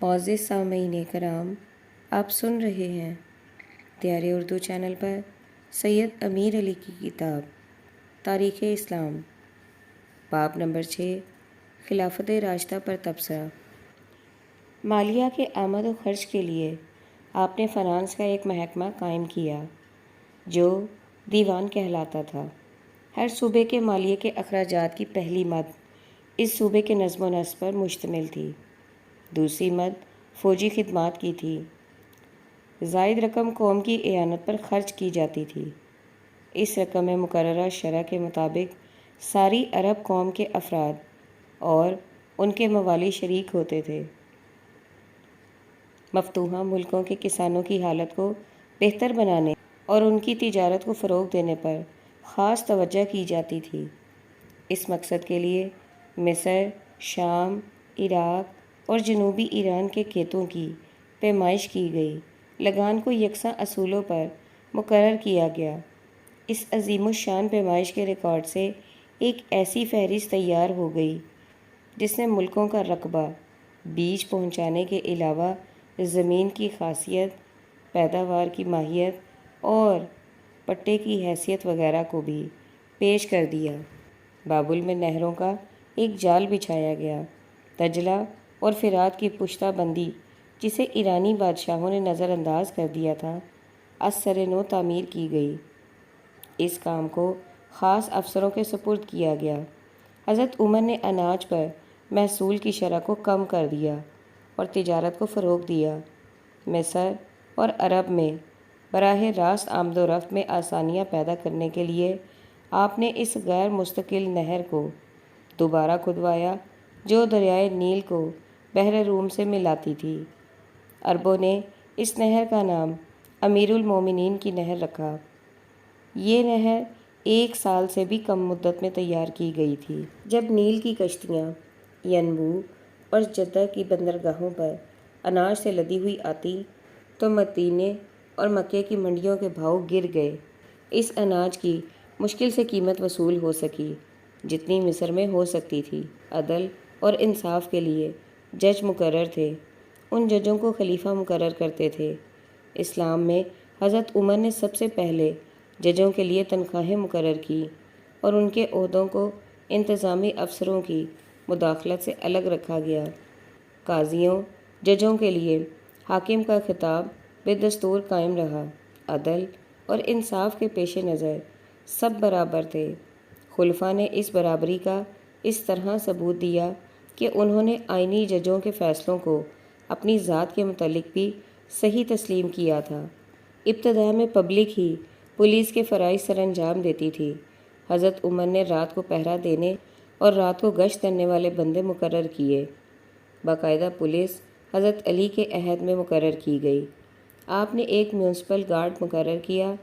معزز سامعین کرام، آپ سن رہے ہیں دیار اردو چینل پر سید امیر علی کی کتاب تاریخ اسلام، باب نمبر 6، خلافت راشدہ پر تبصرہ۔ مالیہ کے آمد و خرچ کے لیے آپ نے فنانس کا ایک محکمہ قائم کیا جو دیوان کہلاتا تھا۔ ہر صوبے کے مالیے کے اخراجات کی پہلی مد اس صوبے کے نظم و نسق پر مشتمل تھی، دوسری مد فوجی خدمات کی تھی، زائد رقم قوم کی اعانت پر خرچ کی جاتی تھی۔ اس رقم میں مقررہ شرح کے مطابق ساری عرب قوم کے افراد اور ان کے موالی شریک ہوتے تھے۔ مفتوحہ ملکوں کے کسانوں کی حالت کو بہتر بنانے اور ان کی تجارت کو فروغ دینے پر خاص توجہ کی جاتی تھی۔ اس مقصد کے لیے مصر، شام، عراق اور جنوبی ایران کے کھیتوں کی پیمائش کی گئی، لگان کو یکساں اصولوں پر مقرر کیا گیا۔ اس عظیم الشان پیمائش کے ریکارڈ سے ایک ایسی فہرست تیار ہو گئی جس نے ملکوں کا رقبہ، بیج پہنچانے کے علاوہ زمین کی خاصیت، پیداوار کی ماہیت اور پٹے کی حیثیت وغیرہ کو بھی پیش کر دیا۔ بابل میں نہروں کا ایک جال بچھایا گیا۔ دجلہ اور فرات کی پشتہ بندی جسے ایرانی بادشاہوں نے نظر انداز کر دیا تھا، از سر نو تعمیر کی گئی۔ اس کام کو خاص افسروں کے سپرد کیا گیا۔ حضرت عمر نے اناج پر محصول کی شرح کو کم کر دیا اور تجارت کو فروغ دیا۔ مصر اور عرب میں براہ راست آمد و رفت میں آسانیاں پیدا کرنے کے لیے آپ نے اس غیر مستقل نہر کو دوبارہ کھدوایا جو دریائے نیل کو بحر روم سے ملاتی تھی۔ عربوں نے اس نہر کا نام امیر المومنین کی نہر رکھا۔ یہ نہر 1 سال سے بھی کم مدت میں تیار کی گئی تھی۔ جب نیل کی کشتیاں ینبوع اور جدہ کی بندرگاہوں پر اناج سے لدی ہوئی آتی تو مدینے اور مکے کی منڈیوں کے بھاؤ گر گئے۔ اس اناج کی مشکل سے قیمت وصول ہو سکی جتنی مصر میں ہو سکتی تھی۔ عدل اور انصاف کے لیے جج مقرر تھے، ان ججوں کو خلیفہ مقرر کرتے تھے۔ اسلام میں حضرت عمر نے سب سے پہلے ججوں کے لیے تنخواہیں مقرر کی اور ان کے عہدوں کو انتظامی افسروں کی مداخلت سے الگ رکھا گیا۔ قاضیوں، ججوں کے لیے حاکم کا خطاب بدستور قائم رہا۔ عدل اور انصاف کے پیش نظر سب برابر تھے۔ خلفاء نے اس برابری کا اس طرح ثبوت دیا کہ انہوں نے آئینی ججوں کے فیصلوں کو اپنی ذات کے متعلق بھی صحیح تسلیم کیا تھا۔ ابتدا میں پبلک ہی پولیس کے فرائض سر انجام دیتی تھی۔ حضرت عمر نے رات کو پہرا دینے اور رات کو گشت کرنے والے بندے مقرر کیے۔ باقاعدہ پولیس حضرت علی کے عہد میں مقرر کی گئی۔ آپ نے ایک میونسپل گارڈ مقرر کیا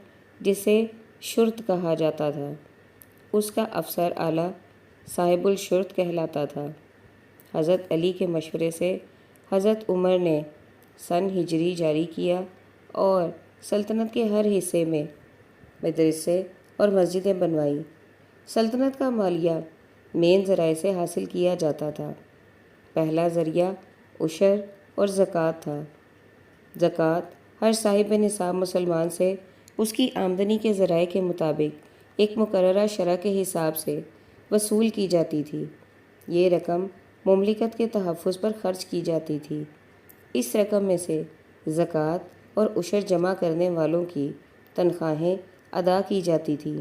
جسے شرط کہا جاتا تھا۔ اس کا افسر اعلیٰ صاحب الشرط کہلاتا تھا۔ حضرت علی کے مشورے سے حضرت عمر نے سن ہجری جاری کیا اور سلطنت کے ہر حصے میں مدرسے اور مسجدیں بنوائیں۔ سلطنت کا مالیہ مین ذرائع سے حاصل کیا جاتا تھا۔ پہلا ذریعہ عشر اور زکوٰۃ تھا۔ زکوٰۃ ہر صاحب نصاب مسلمان سے اس کی آمدنی کے ذرائع کے مطابق ایک مقررہ شرح کے حساب سے وصول کی جاتی تھی۔ یہ رقم مملکت کے تحفظ پر خرچ کی جاتی تھی۔ اس رقم میں سے زکوٰۃ اور عشر جمع کرنے والوں کی تنخواہیں ادا کی جاتی تھیں۔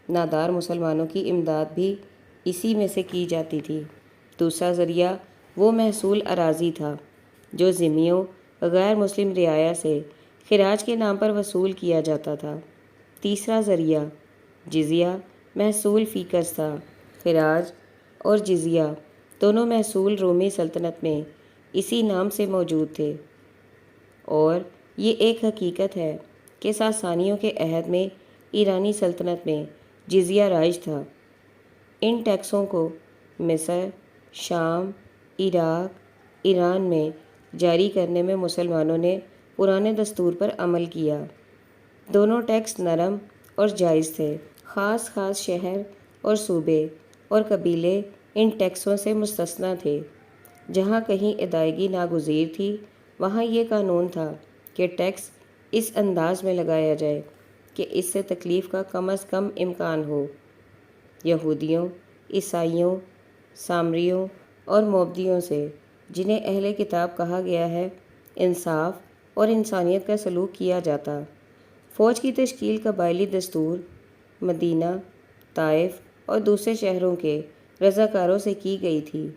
نادار مسلمانوں کی امداد بھی اسی میں سے کی جاتی تھی۔ دوسرا ذریعہ وہ محصول اراضی تھا جو ذمیوں غیر مسلم رعایا سے خراج کے نام پر وصول کیا جاتا تھا۔ تیسرا ذریعہ جزیہ محصول فیکس تھا۔ خراج اور جزیہ دونوں محصول رومی سلطنت میں اسی نام سے موجود تھے، اور یہ ایک حقیقت ہے کہ ساسانیوں کے عہد میں ایرانی سلطنت میں جزیہ رائج تھا۔ ان ٹیکسوں کو مصر، شام، عراق، ایران میں جاری کرنے میں مسلمانوں نے پرانے دستور پر عمل کیا۔ دونوں ٹیکس نرم اور جائز تھے۔ خاص شہر اور صوبے اور قبیلے ان ٹیکسوں سے مستثنیٰ تھے۔ جہاں کہیں ادائیگی ناگزیر تھی وہاں یہ قانون تھا کہ ٹیکس اس انداز میں لگایا جائے کہ اس سے تکلیف کا کم از کم امکان ہو۔ یہودیوں، عیسائیوں، سامریوں اور موبدیوں سے، جنہیں اہل کتاب کہا گیا ہے، انصاف اور انسانیت کا سلوک کیا جاتا۔ فوج کی تشکیل قبائلی دستور، مدینہ، طائف اور دوسرے شہروں کے رضاکاروں سے کی گئی تھی۔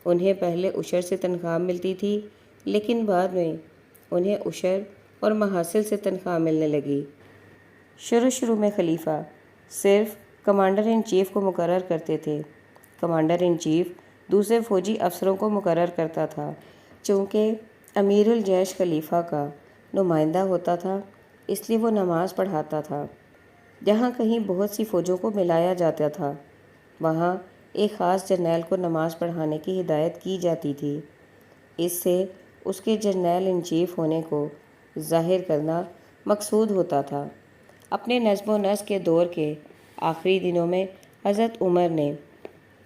انہیں پہلے عشر سے تنخواہ ملتی تھی، لیکن بعد میں انہیں عشر اور محاصل سے تنخواہ ملنے لگی۔ شروع میں خلیفہ صرف کمانڈر ان چیف کو مقرر کرتے تھے۔ کمانڈر ان چیف دوسرے فوجی افسروں کو مقرر کرتا تھا۔ چونکہ امیر الجیش خلیفہ کا نمائندہ ہوتا تھا، اس لیے وہ نماز پڑھاتا تھا۔ جہاں کہیں بہت سی فوجوں کو ملایا جاتا تھا، وہاں ایک خاص جرنیل کو نماز پڑھانے کی ہدایت کی جاتی تھی۔ اس سے اس کے جرنیل ان چیف ہونے کو ظاہر کرنا مقصود ہوتا تھا۔ اپنے نظم و نسق کے دور کے آخری دنوں میں حضرت عمر نے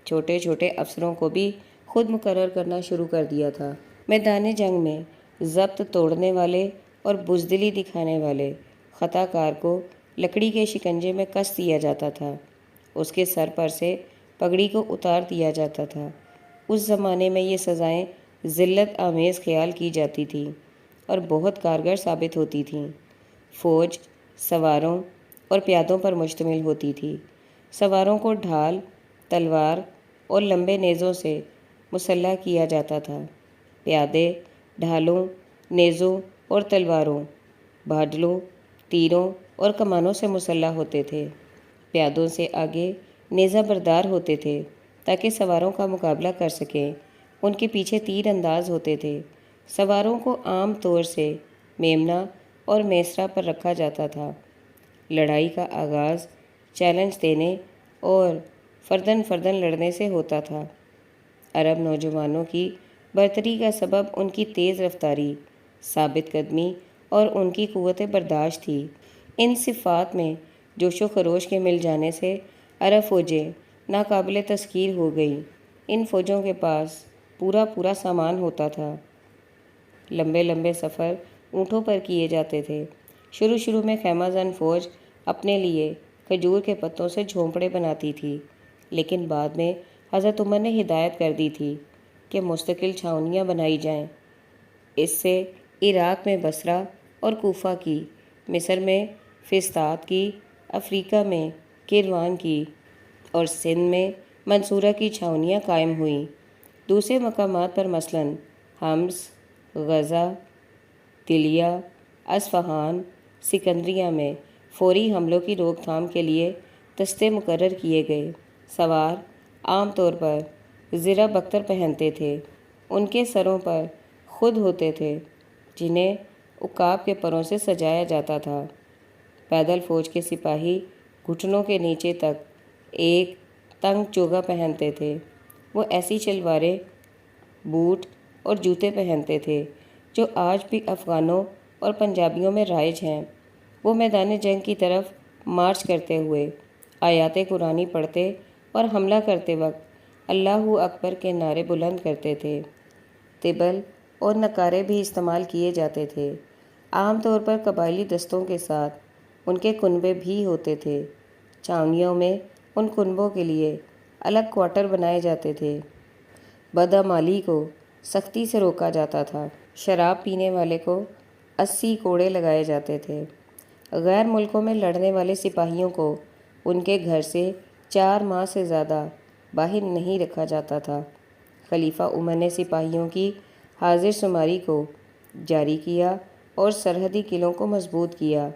چھوٹے چھوٹے افسروں کو بھی خود مقرر کرنا شروع کر دیا تھا۔ میدان جنگ میں ضبط توڑنے والے اور بزدلی دکھانے والے خطا کار کو لکڑی کے شکنجے میں کس دیا جاتا تھا۔ اس کے سر پر سے پگڑی کو اتار دیا جاتا تھا۔ اس زمانے میں یہ سزائیں ذلت آمیز خیال کی جاتی تھیں اور بہت کارگر ثابت ہوتی تھیں۔ فوج سواروں اور پیادوں پر مشتمل ہوتی تھی۔ سواروں کو ڈھال، تلوار اور لمبے نیزوں سے مسلح کیا جاتا تھا۔ پیادے ڈھالوں، نیزوں اور تلواروں، بھاڈلوں، تیروں اور کمانوں سے مسلح ہوتے تھے۔ پیادوں سے آگے نیزہ بردار ہوتے تھے تاکہ سواروں کا مقابلہ کر سکیں۔ ان کے پیچھے تیر انداز ہوتے تھے۔ سواروں کو عام طور سے میمنہ اور میسرہ پر رکھا جاتا تھا۔ لڑائی کا آغاز چیلنج دینے اور فردن فردن لڑنے سے ہوتا تھا۔ عرب نوجوانوں کی برتری کا سبب ان کی تیز رفتاری، ثابت قدمی اور ان کی قوت برداشت تھی۔ ان صفات میں جوش و خروش کے مل جانے سے عرب فوجیں ناقابل تسخیر ہو گئیں۔ ان فوجوں کے پاس پورا سامان ہوتا تھا۔ لمبے لمبے سفر اونٹوں پر کیے جاتے تھے۔ شروع میں خیمہ زن فوج اپنے لیے کھجور کے پتوں سے جھونپڑے بناتی تھی، لیکن بعد میں حضرت عمر نے ہدایت کر دی تھی کہ مستقل چھاؤنیاں بنائی جائیں۔ اس سے عراق میں بصرہ اور کوفہ کی، مصر میں فسطاط کی، افریقہ میں کیروان کی اور سندھ میں منصورہ کی چھاؤنیاں قائم ہوئیں۔ دوسرے مقامات پر مثلاً حمص، غزہ، دلیہ، اصفہان، سکندریہ میں فوری حملوں کی روک تھام کے لیے دستے مقرر کیے گئے۔ سوار عام طور پر زرہ بختر پہنتے تھے۔ ان کے سروں پر خود ہوتے تھے جنہیں عقاب کے پروں سے سجایا جاتا تھا۔ پیدل فوج کے سپاہی گھٹنوں کے نیچے تک ایک تنگ چوگا پہنتے تھے۔ وہ ایسی شلواریں، بوٹ اور جوتے پہنتے تھے جو آج بھی افغانوں اور پنجابیوں میں رائج ہیں۔ وہ میدان جنگ کی طرف مارچ کرتے ہوئے آیات قرآنی پڑھتے اور حملہ کرتے وقت اللہ اکبر کے نعرے بلند کرتے تھے۔ طبل اور نقارے بھی استعمال کیے جاتے تھے۔ عام طور پر قبائلی دستوں کے ساتھ ان کے کنبے بھی ہوتے تھے۔ چھاؤنیوں میں ان کنبوں کے لیے الگ کوارٹر بنائے جاتے تھے۔ بدعمالی کو سختی سے روکا جاتا تھا۔ شراب پینے والے کو 80 کوڑے لگائے جاتے تھے۔ غیر ملکوں میں لڑنے والے سپاہیوں کو ان کے گھر سے 4 ماہ سے زیادہ باہر نہیں رکھا جاتا تھا۔ خلیفہ عمر نے سپاہیوں کی حاضر شماری کو جاری کیا اور سرحدی قلعوں کو مضبوط کیا۔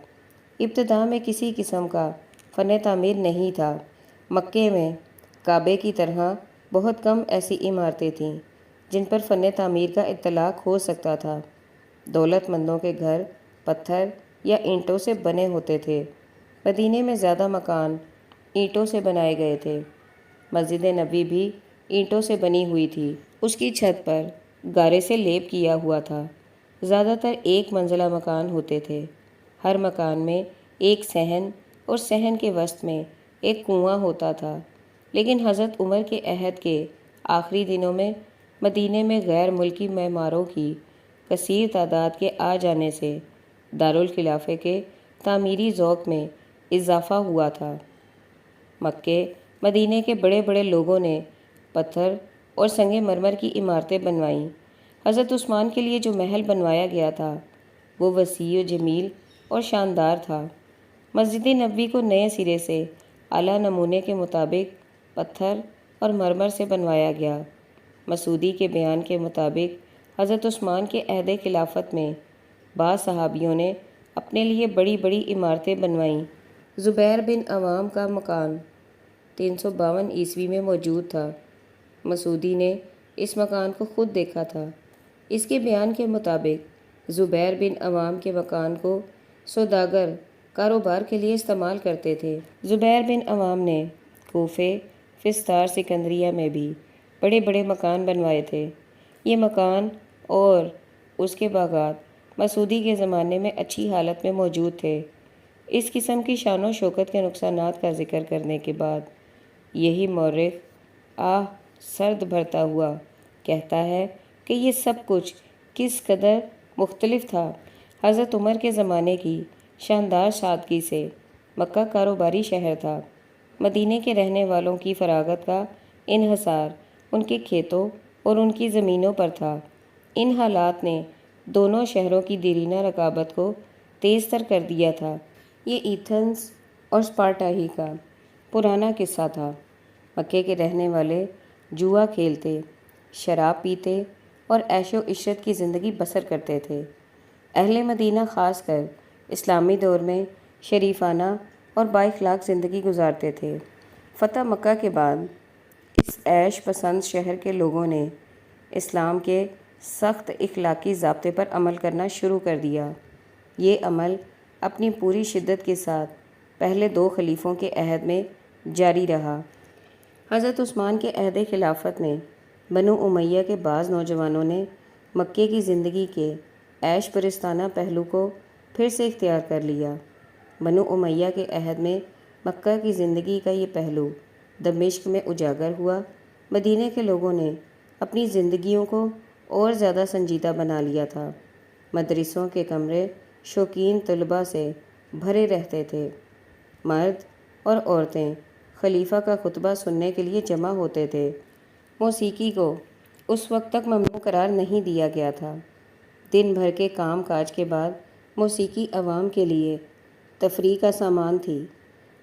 ابتدا میں کسی قسم کا فن تعمیر نہیں تھا۔ مکے میں کعبے کی طرح بہت کم ایسی عمارتیں تھیں جن پر فن تعمیر کا اطلاق ہو سکتا تھا۔ دولت مندوں کے گھر پتھر یا اینٹوں سے بنے ہوتے تھے۔ مدینے میں زیادہ مکان اینٹوں سے بنائے گئے تھے۔ مسجد نبوی بھی اینٹوں سے بنی ہوئی تھی۔ اس کی چھت پر گارے سے لیپ کیا ہوا تھا۔ زیادہ تر ایک منزلہ مکان ہوتے تھے۔ ہر مکان میں ایک صحن اور صحن کے وسط میں ایک کنواں ہوتا تھا، لیکن حضرت عمر کے عہد کے آخری دنوں میں مدینے میں غیر ملکی معماروں کی کثیر تعداد کے آ جانے سے دارالخلافے کے تعمیری ذوق میں اضافہ ہوا تھا۔ مکے مدینے کے بڑے بڑے لوگوں نے پتھر اور سنگ مرمر کی عمارتیں بنوائیں۔ حضرت عثمان کے لیے جو محل بنوایا گیا تھا وہ وسیع و جمیل اور شاندار تھا۔ مسجد نبوی کو نئے سرے سے اعلیٰ نمونے کے مطابق پتھر اور مرمر سے بنوایا گیا۔ مسعودی کے بیان کے مطابق حضرت عثمان کے عہد خلافت میں بعض صحابیوں نے اپنے لیے بڑی بڑی عمارتیں بنوائیں۔ زبیر بن عوام کا مکان 352 عیسوی میں موجود تھا۔ مسعودی نے اس مکان کو خود دیکھا تھا۔ اس کے بیان کے مطابق زبیر بن عوام کے مکان کو سوداگر کاروبار کے لیے استعمال کرتے تھے۔ زبیر بن عوام نے کوفے، فستار، سکندریہ میں بھی بڑے بڑے مکان بنوائے تھے۔ یہ مکان اور اس کے باغات مسعودی کے زمانے میں اچھی حالت میں موجود تھے۔ اس قسم کی شان و شوکت کے نقصانات کا ذکر کرنے کے بعد یہی مورخ سرد بھرتا ہوا کہتا ہے کہ یہ سب کچھ کس قدر مختلف تھا۔ حضرت عمر کے زمانے کی شاندار سادگی سے مکہ کاروباری شہر تھا۔ مدینے کے رہنے والوں کی فراغت کا انحصار ان کے کھیتوں اور ان کی زمینوں پر تھا۔ ان حالات نے دونوں شہروں کی دیرینہ رقابت کو تیز تر کر دیا تھا۔ یہ ایتھنز اور اسپارٹا ہی کا پرانا قصہ تھا۔ مکے کے رہنے والے جوا کھیلتے، شراب پیتے اور عیش و عشرت کی زندگی بسر کرتے تھے۔ اہل مدینہ خاص کر اسلامی دور میں شریفانہ اور بااخلاق زندگی گزارتے تھے۔ فتح مکہ کے بعد اس عیش پسند شہر کے لوگوں نے اسلام کے سخت اخلاقی ضابطے پر عمل کرنا شروع کر دیا۔ یہ عمل اپنی پوری شدت کے ساتھ پہلے 2 خلیفوں کے عہد میں جاری رہا۔ حضرت عثمان کے عہد خلافت میں بنو امیہ کے بعض نوجوانوں نے مکے کی زندگی کے عیش پرستانہ پہلو کو پھر سے اختیار کر لیا۔ بنو امیہ کے عہد میں مکہ کی زندگی کا یہ پہلو دمشق میں اجاگر ہوا۔ مدینے کے لوگوں نے اپنی زندگیوں کو اور زیادہ سنجیدہ بنا لیا تھا۔ مدرسوں کے کمرے شوقین طلباء سے بھرے رہتے تھے۔ مرد اور عورتیں خلیفہ کا خطبہ سننے کے لیے جمع ہوتے تھے۔ موسیقی کو اس وقت تک ممنوع قرار نہیں دیا گیا تھا۔ دن بھر کے کام کاج کے بعد موسیقی عوام کے لیے تفریح کا سامان تھی۔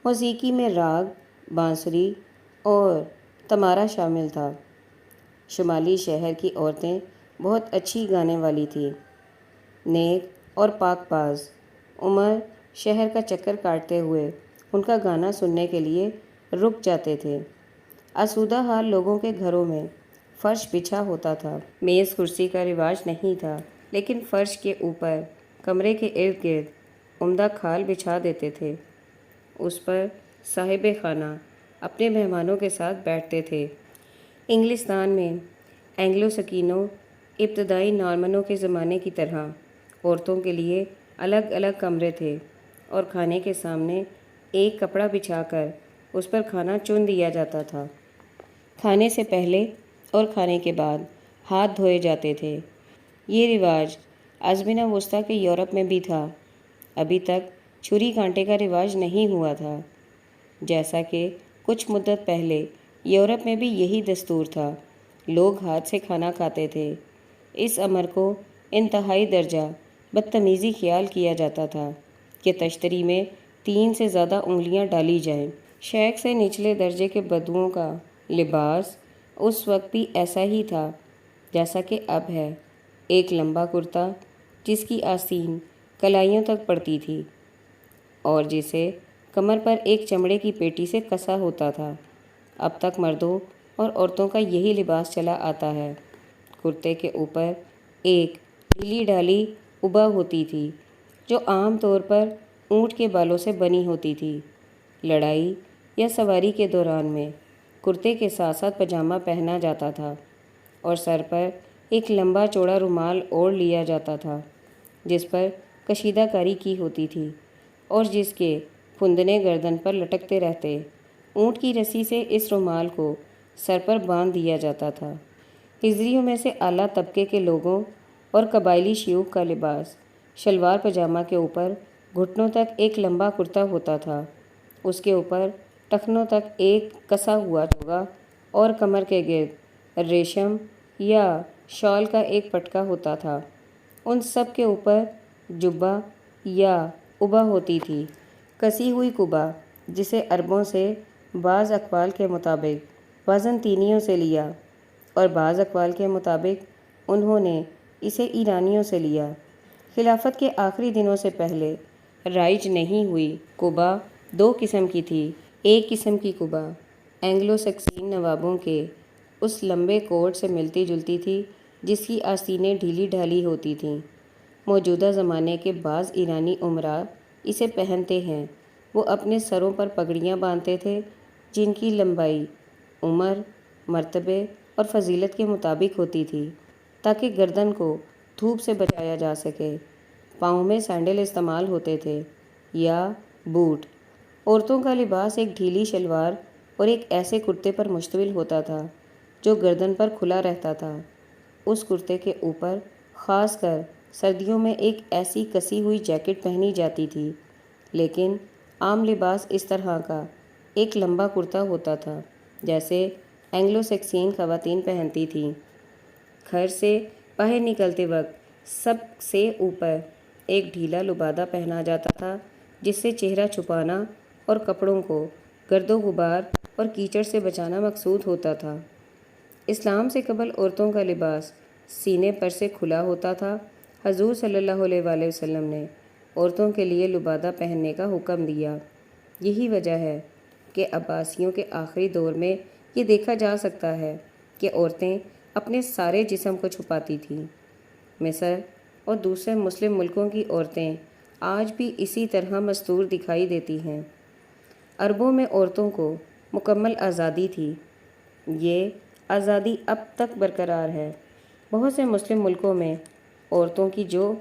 موسیقی میں راگ، بانسری اور تمارا شامل تھا۔ شمالی شہر کی عورتیں بہت اچھی گانے والی تھیں۔ نیک اور پاک باز عمر شہر کا چکر کاٹتے ہوئے ان کا گانا سننے کے لیے رک جاتے تھے۔ آسودہ حال لوگوں کے گھروں میں فرش بچھا ہوتا تھا۔ میز کرسی کا رواج نہیں تھا، لیکن فرش کے اوپر کمرے کے ارد گرد عمدہ کھال بچھا دیتے تھے۔ اس پر صاحب خانہ اپنے مہمانوں کے ساتھ بیٹھتے تھے۔ انگلستان میں اینگلو سکینوں ابتدائی نارمنوں کے زمانے کی طرح عورتوں کے لیے الگ الگ کمرے تھے اور کھانے کے سامنے ایک کپڑا بچھا کر اس پر کھانا چن دیا جاتا تھا۔ کھانے سے پہلے اور کھانے کے بعد ہاتھ دھوئے جاتے تھے۔ یہ رواج آزمینہ وسطیٰ کے یورپ میں بھی تھا۔ ابھی تک چھری کانٹے کا رواج نہیں ہوا تھا۔ جیسا کہ کچھ مدت پہلے یورپ میں بھی یہی دستور تھا۔ لوگ ہاتھ سے کھانا کھاتے تھے۔ اس امر کو انتہائی درجہ بدتمیزی خیال کیا جاتا تھا کہ تشتری میں 3 سے زیادہ انگلیاں ڈالی جائیں۔ شیخ سے نچلے درجے کے بدوؤں کا لباس اس وقت بھی ایسا ہی تھا جیسا کہ اب ہے، ایک لمبا کرتا جس کی آستین کلائیوں تک پڑتی تھی اور جسے کمر پر ایک چمڑے کی پیٹی سے کسا ہوتا تھا۔ اب تک مردوں اور عورتوں کا یہی لباس چلا آتا ہے۔ کرتے کے اوپر ایک ڈھیلی ڈالی ابا ہوتی تھی جو عام طور پر اونٹ کے بالوں سے بنی ہوتی تھی۔ لڑائی یا سواری کے دوران میں کرتے کے ساتھ ساتھ پاجامہ پہنا جاتا تھا اور سر پر ایک لمبا چوڑا رومال اوڑھ لیا جاتا تھا جس پر کشیدہ کاری کی ہوتی تھی اور جس کے پھندنے گردن پر لٹکتے رہتے۔ اونٹ کی رسی سے اس رومال کو سر پر باندھ دیا جاتا تھا۔ ہجریوں میں سے اعلیٰ طبقے کے لوگوں اور قبائلی شیوخ کا لباس شلوار پاجامہ کے اوپر گھٹنوں تک ایک لمبا کرتا ہوتا تھا، اس کے اوپر ٹخنوں تک ایک کسا ہوا چوگا اور کمر کے گرد ریشم یا شال کا ایک پٹکا ہوتا تھا۔ ان سب کے اوپر جبہ یا ابا ہوتی تھی، کسی ہوئی قبا، جسے عربوں سے بعض اقوال کے مطابق بازنطینیوں سے لیا اور بعض اقوال کے مطابق انہوں نے اسے ایرانیوں سے لیا۔ خلافت کے آخری دنوں سے پہلے رائج نہیں ہوئی قبا دو قسم کی تھی۔ ایک قسم کی قبا اینگلو سیکسین نوابوں کے اس لمبے کوٹ سے ملتی جلتی تھی جس کی آستینیں ڈھیلی ڈھالی ہوتی تھیں۔ موجودہ زمانے کے بعض ایرانی امراء اسے پہنتے ہیں۔ وہ اپنے سروں پر پگڑیاں باندھتے تھے جن کی لمبائی عمر، مرتبے اور فضیلت کے مطابق ہوتی تھی تاکہ گردن کو دھوپ سے بچایا جا سکے۔ پاؤں میں سینڈل استعمال ہوتے تھے یا بوٹ۔ عورتوں کا لباس ایک ڈھیلی شلوار اور ایک ایسے کرتے پر مشتمل ہوتا تھا جو گردن پر کھلا رہتا تھا۔ اس کرتے کے اوپر خاص کر سردیوں میں ایک ایسی کسی ہوئی جیکٹ پہنی جاتی تھی، لیکن عام لباس اس طرح کا ایک لمبا کرتا ہوتا تھا جیسے اینگلو سیکسین خواتین پہنتی تھیں۔ گھر سے باہر نکلتے وقت سب سے اوپر ایک ڈھیلا لبادہ پہنا جاتا تھا جس سے چہرہ چھپانا اور کپڑوں کو گرد و غبار اور کیچڑ سے بچانا مقصود ہوتا تھا۔ اسلام سے قبل عورتوں کا لباس سینے پر سے کھلا ہوتا تھا۔ حضور صلی اللہ علیہ وآلہ وسلم نے عورتوں کے لیے لبادہ پہننے کا حکم دیا۔ یہی وجہ ہے کہ عباسیوں کے آخری دور میں یہ دیکھا جا سکتا ہے کہ عورتیں اپنے سارے جسم کو چھپاتی تھیں۔ مصر اور دوسرے مسلم ملکوں کی عورتیں آج بھی اسی طرح مستور دکھائی دیتی ہیں۔ عربوں میں عورتوں کو مکمل آزادی تھی۔ یہ آزادی اب تک برقرار ہے۔ بہت سے مسلم ملکوں میں عورتوں کی جو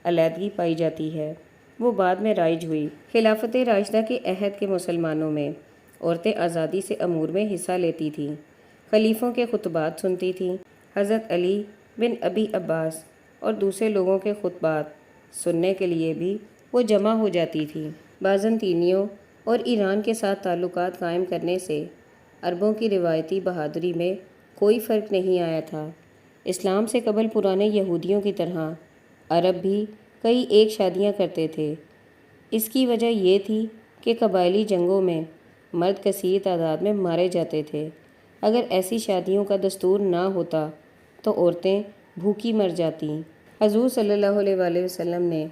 علیحدگی پائی جاتی ہے وہ بعد میں رائج ہوئی۔ خلافت راشدہ کے عہد کے مسلمانوں میں عورتیں آزادی سے امور میں حصہ لیتی تھیں، خلیفوں کے خطبات سنتی تھیں۔ حضرت علی بن ابی عباس اور دوسرے لوگوں کے خطبات سننے کے لیے بھی وہ جمع ہو جاتی تھیں۔ بازنطینیوں اور ایران کے ساتھ تعلقات قائم کرنے سے عربوں کی روایتی بہادری میں کوئی فرق نہیں آیا تھا۔ اسلام سے قبل پرانے یہودیوں کی طرح عرب بھی کئی ایک شادیاں کرتے تھے۔ اس کی وجہ یہ تھی کہ قبائلی جنگوں میں مرد کثیر تعداد میں مارے جاتے تھے۔ اگر ایسی شادیوں کا دستور نہ ہوتا تو عورتیں بھوکی مر جاتیں۔ حضور صلی اللہ علیہ وآلہ وسلم نے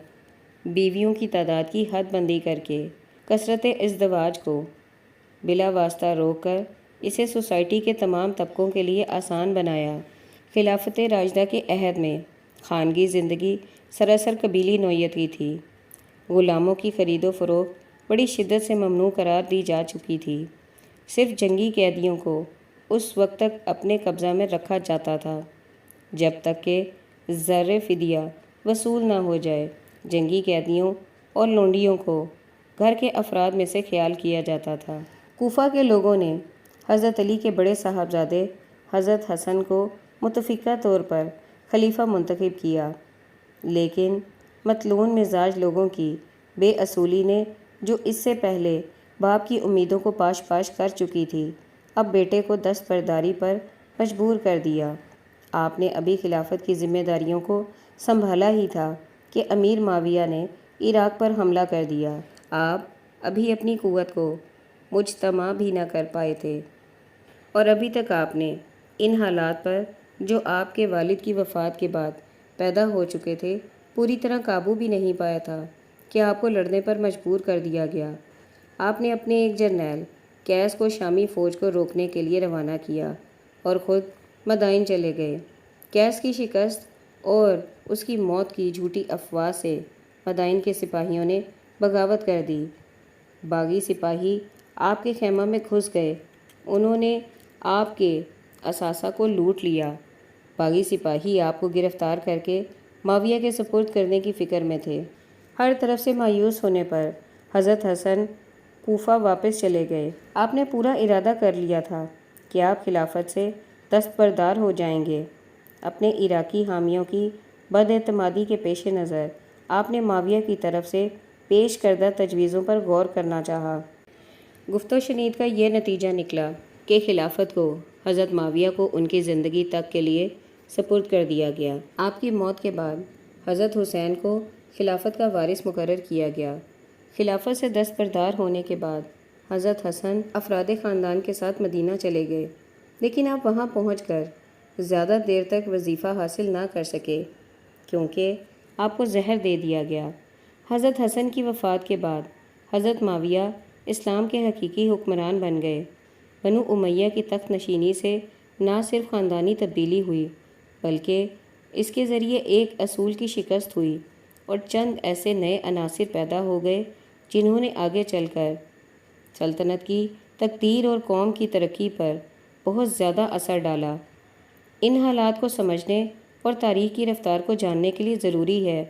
بیویوں کی تعداد کی حد بندی کر کے کثرت ازدواج کو بلا واسطہ روک کر اسے سوسائٹی کے تمام طبقوں کے لیے آسان بنایا۔ خلافت راشدہ کے عہد میں خانگی زندگی سراسر قبیلی نوعیت کی تھی۔ غلاموں کی خرید و فروخت بڑی شدت سے ممنوع قرار دی جا چکی تھی۔ صرف جنگی قیدیوں کو اس وقت تک اپنے قبضہ میں رکھا جاتا تھا جب تک کہ زر فدیہ وصول نہ ہو جائے۔ جنگی قیدیوں اور لونڈیوں کو گھر کے افراد میں سے خیال کیا جاتا تھا۔ کوفہ کے لوگوں نے حضرت علی کے بڑے صاحبزادے حضرت حسن کو متفقہ طور پر خلیفہ منتخب کیا، لیکن مطلون مزاج لوگوں کی بے اصولی نے، جو اس سے پہلے باپ کی امیدوں کو پاش پاش کر چکی تھی، اب بیٹے کو دست برداری پر مجبور کر دیا۔ آپ نے ابھی خلافت کی ذمہ داریوں کو سنبھالا ہی تھا کہ امیر معاویہ نے عراق پر حملہ کر دیا۔ آپ ابھی اپنی قوت کو مجتمع بھی نہ کر پائے تھے اور ابھی تک آپ نے ان حالات پر جو آپ کے والد کی وفات کے بعد پیدا ہو چکے تھے پوری طرح قابو بھی نہیں پایا تھا کہ آپ کو لڑنے پر مجبور کر دیا گیا۔ آپ نے اپنے ایک جرنیل قیس کو شامی فوج کو روکنے کے لیے روانہ کیا اور خود مدائن چلے گئے۔ قیس کی شکست اور اس کی موت کی جھوٹی افواہ سے مدائن کے سپاہیوں نے بغاوت کر دی۔ باغی سپاہی آپ کے خیمہ میں گھس گئے۔ انہوں نے آپ کے اثاثہ کو لوٹ لیا۔ باغی سپاہی آپ کو گرفتار کر کے معاویہ کے سپرد کرنے کی فکر میں تھے۔ ہر طرف سے مایوس ہونے پر حضرت حسن کوفہ واپس چلے گئے۔ آپ نے پورا ارادہ کر لیا تھا کہ آپ خلافت سے دستبردار ہو جائیں گے۔ اپنے عراقی حامیوں کی بد اعتمادی کے پیش نظر آپ نے معاویہ کی طرف سے پیش کردہ تجویزوں پر غور کرنا چاہا۔ گفت و شنید کا یہ نتیجہ نکلا کہ خلافت کو حضرت معاویہ کو ان کی زندگی تک کے لیے سپرد کر دیا گیا۔ آپ کی موت کے بعد حضرت حسین کو خلافت کا وارث مقرر کیا گیا۔ خلافت سے دستبردار ہونے کے بعد حضرت حسن افراد خاندان کے ساتھ مدینہ چلے گئے، لیکن آپ وہاں پہنچ کر زیادہ دیر تک وظیفہ حاصل نہ کر سکے کیونکہ آپ کو زہر دے دیا گیا۔ حضرت حسن کی وفات کے بعد حضرت معاویہ اسلام کے حقیقی حکمران بن گئے۔ بنو امیہ کی تخت نشینی سے نہ صرف خاندانی تبدیلی ہوئی بلکہ اس کے ذریعے ایک اصول کی شکست ہوئی اور چند ایسے نئے عناصر پیدا ہو گئے جنہوں نے آگے چل کر سلطنت کی تقدیر اور قوم کی ترقی پر بہت زیادہ اثر ڈالا۔ ان حالات کو سمجھنے اور تاریخ کی رفتار کو جاننے کے لیے ضروری ہے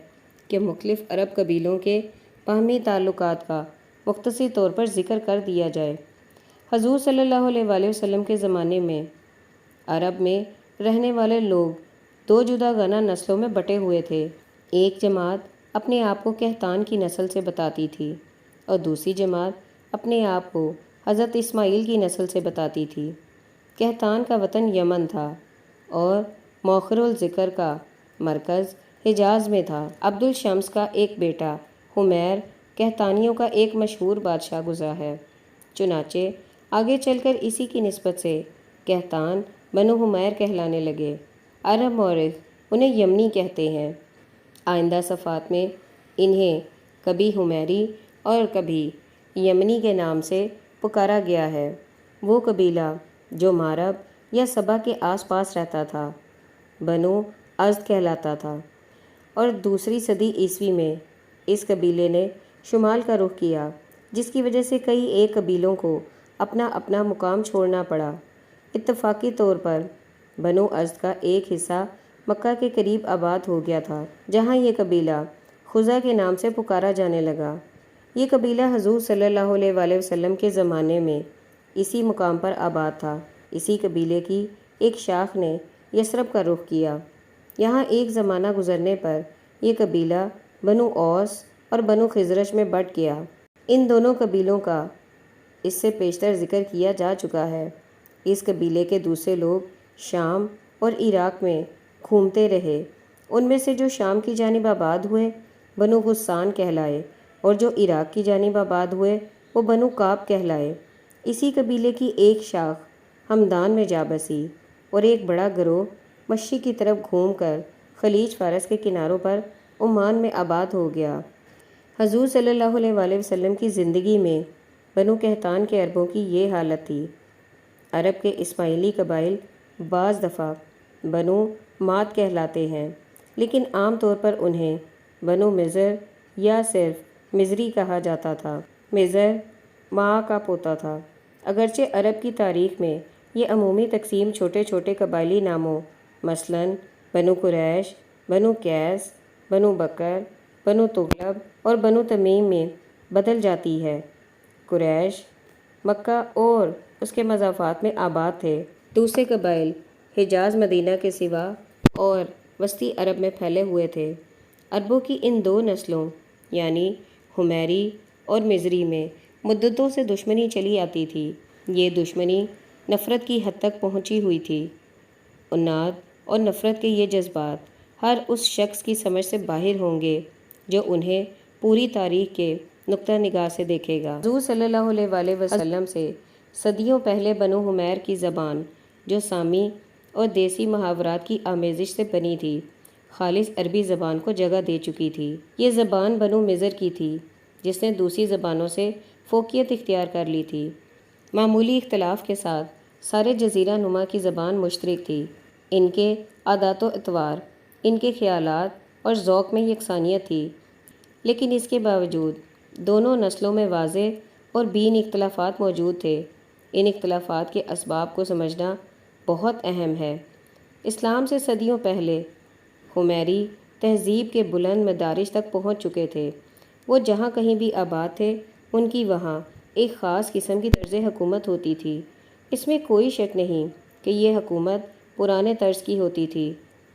کہ مختلف عرب قبیلوں کے باہمی تعلقات کا مختصر طور پر ذکر کر دیا جائے۔ حضور صلی اللہ علیہ وآلہ وسلم کے زمانے میں عرب میں رہنے والے لوگ دو جداگانہ نسلوں میں بٹے ہوئے تھے۔ ایک جماعت اپنے آپ کو کہتان کی نسل سے بتاتی تھی اور دوسری جماعت اپنے آپ کو حضرت اسماعیل کی نسل سے بتاتی تھی۔ کہتان کا وطن یمن تھا اور مؤخر الذکر کا مرکز حجاز میں تھا۔ عبد الشمس کا ایک بیٹا حمیر کہتانیوں کا ایک مشہور بادشاہ گزرا ہے۔ چنانچہ آگے چل کر اسی کی نسبت سے کہتان بنو حمیر کہلانے لگے۔ عرب مورخ انہیں یمنی کہتے ہیں۔ آئندہ صفحات میں انہیں کبھی حمیری اور کبھی یمنی کے نام سے پکارا گیا ہے۔ وہ قبیلہ جو مارب یا سبا کے آس پاس رہتا تھا بنو ازد کہلاتا تھا، اور دوسری صدی عیسوی میں اس قبیلے نے شمال کا رخ کیا، جس کی وجہ سے کئی ایک قبیلوں کو اپنا اپنا مقام چھوڑنا پڑا۔ اتفاقی طور پر بنو ازد کا ایک حصہ مکہ کے قریب آباد ہو گیا تھا، جہاں یہ قبیلہ خزا کے نام سے پکارا جانے لگا۔ یہ قبیلہ حضور صلی اللہ علیہ وآلہ وسلم کے زمانے میں اسی مقام پر آباد تھا۔ اسی قبیلے کی ایک شاخ نے یثرب کا رخ کیا۔ یہاں ایک زمانہ گزرنے پر یہ قبیلہ بنو اوس اور بنو خزرج میں بٹ گیا۔ ان دونوں قبیلوں کا اس سے پیشتر ذکر کیا جا چکا ہے۔ اس قبیلے کے دوسرے لوگ شام اور عراق میں گھومتے رہے۔ ان میں سے جو شام کی جانب آباد ہوئے بنو غسان کہلائے، اور جو عراق کی جانب آباد ہوئے وہ بنو کعب کہلائے۔ اسی قبیلے کی ایک شاخ ہمدان میں جا بسی اور ایک بڑا گروہ مشرق کی طرف گھوم کر خلیج فارس کے کناروں پر عمان میں آباد ہو گیا۔ حضور صلی اللہ علیہ وآلہ وسلم کی زندگی میں بنو کہتان کے عربوں کی یہ حالت تھی۔ عرب کے اسماعیلی قبائل بعض دفعہ بنو ماد کہلاتے ہیں، لیکن عام طور پر انہیں بنو مضر یا صرف مضری کہا جاتا تھا۔ مضر معا کا پوتا تھا۔ اگرچہ عرب کی تاریخ میں یہ عمومی تقسیم چھوٹے چھوٹے قبائلی ناموں مثلاً بنو قریش، بنو قیس، بنو بکر، بنو تغلب اور بنو تمیم میں بدل جاتی ہے۔ قریش مکہ اور اس کے مضافات میں آباد تھے۔ دوسرے قبائل حجاز مدینہ کے سوا اور وسطی عرب میں پھیلے ہوئے تھے۔ عربوں کی ان دو نسلوں یعنی حمیری اور مضری میں مدتوں سے دشمنی چلی آتی تھی۔ یہ دشمنی نفرت کی حد تک پہنچی ہوئی تھی۔ عناد اور نفرت کے یہ جذبات ہر اس شخص کی سمجھ سے باہر ہوں گے جو انہیں پوری تاریخ کے نقطہ نگاہ سے دیکھے گا۔ حضور صلی اللہ علیہ وآلہ وسلم سے صدیوں پہلے بنو حمیر کی زبان جو سامی اور دیسی محاورات کی آمیزش سے بنی تھی، خالص عربی زبان کو جگہ دے چکی تھی۔ یہ زبان بنو مضر کی تھی جس نے دوسری زبانوں سے فوقیت اختیار کر لی تھی۔ معمولی اختلاف کے ساتھ سارے جزیرہ نما کی زبان مشترک تھی۔ ان کے عادات و اطوار، ان کے خیالات اور ذوق میں یکسانیت تھی، لیکن اس کے باوجود دونوں نسلوں میں واضح اور بین اختلافات موجود تھے۔ ان اختلافات کے اسباب کو سمجھنا بہت اہم ہے۔ اسلام سے صدیوں پہلے حمیری تہذیب کے بلند مدارج تک پہنچ چکے تھے۔ وہ جہاں کہیں بھی آباد تھے ان کی وہاں ایک خاص قسم کی طرز حکومت ہوتی تھی۔ اس میں کوئی شک نہیں کہ یہ حکومت پرانے طرز کی ہوتی تھی۔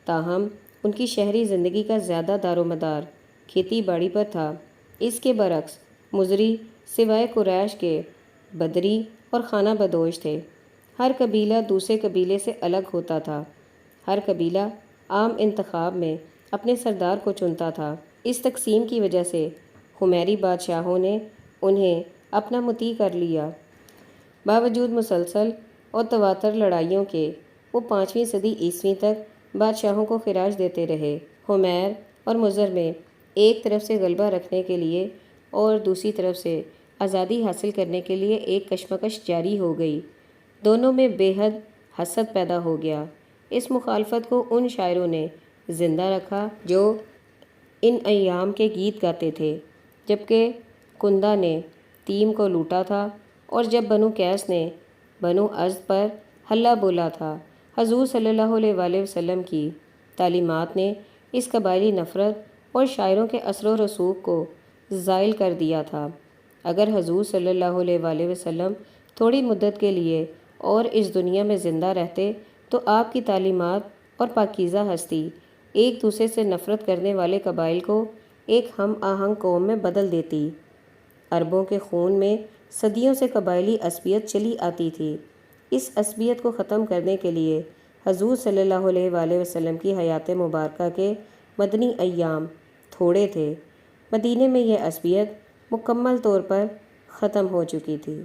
تاہم ان کی شہری زندگی کا زیادہ دار و مدار کھیتی باڑی پر تھا۔ اس کے برعکس مزری سوائے قریش کے بدری اور خانہ بدوش تھے۔ ہر قبیلہ دوسرے قبیلے سے الگ ہوتا تھا۔ ہر قبیلہ عام انتخاب میں اپنے سردار کو چنتا تھا۔ اس تقسیم کی وجہ سے حمیری بادشاہوں نے انہیں اپنا مطیع کر لیا۔ باوجود مسلسل اور تواتر لڑائیوں کے وہ 5ویں صدی عیسوی تک بادشاہوں کو خراج دیتے رہے۔ حمیر اور مضر میں ایک طرف سے غلبہ رکھنے کے لیے اور دوسری طرف سے آزادی حاصل کرنے کے لیے ایک کشمکش جاری ہو گئی۔ دونوں میں بے حد حسد پیدا ہو گیا۔ اس مخالفت کو ان شاعروں نے زندہ رکھا جو ان ایام کے گیت گاتے تھے۔ جبکہ کندہ نے تیم کو لوٹا تھا اور جب بنو قیس نے بنو ازد پر حلہ بولا تھا۔ حضور صلی اللہ علیہ وآلہ وسلم کی تعلیمات نے اس قبائلی نفرت اور شاعروں کے اثر و رسوخ کو زائل کر دیا تھا۔ اگر حضور صلی اللہ علیہ وآلہ وسلم تھوڑی مدت کے لیے اور اس دنیا میں زندہ رہتے تو آپ کی تعلیمات اور پاکیزہ ہستی ایک دوسرے سے نفرت کرنے والے قبائل کو ایک ہم آہنگ قوم میں بدل دیتی۔ عربوں کے خون میں صدیوں سے قبائلی عصبیت چلی آتی تھی۔ اس عصبیت کو ختم کرنے کے لیے حضور صلی اللہ علیہ وآلہ وسلم کی حیات مبارکہ کے مدنی ایام تھوڑے تھے۔ مدینے میں یہ عصبیت مکمل طور پر ختم ہو چکی تھی۔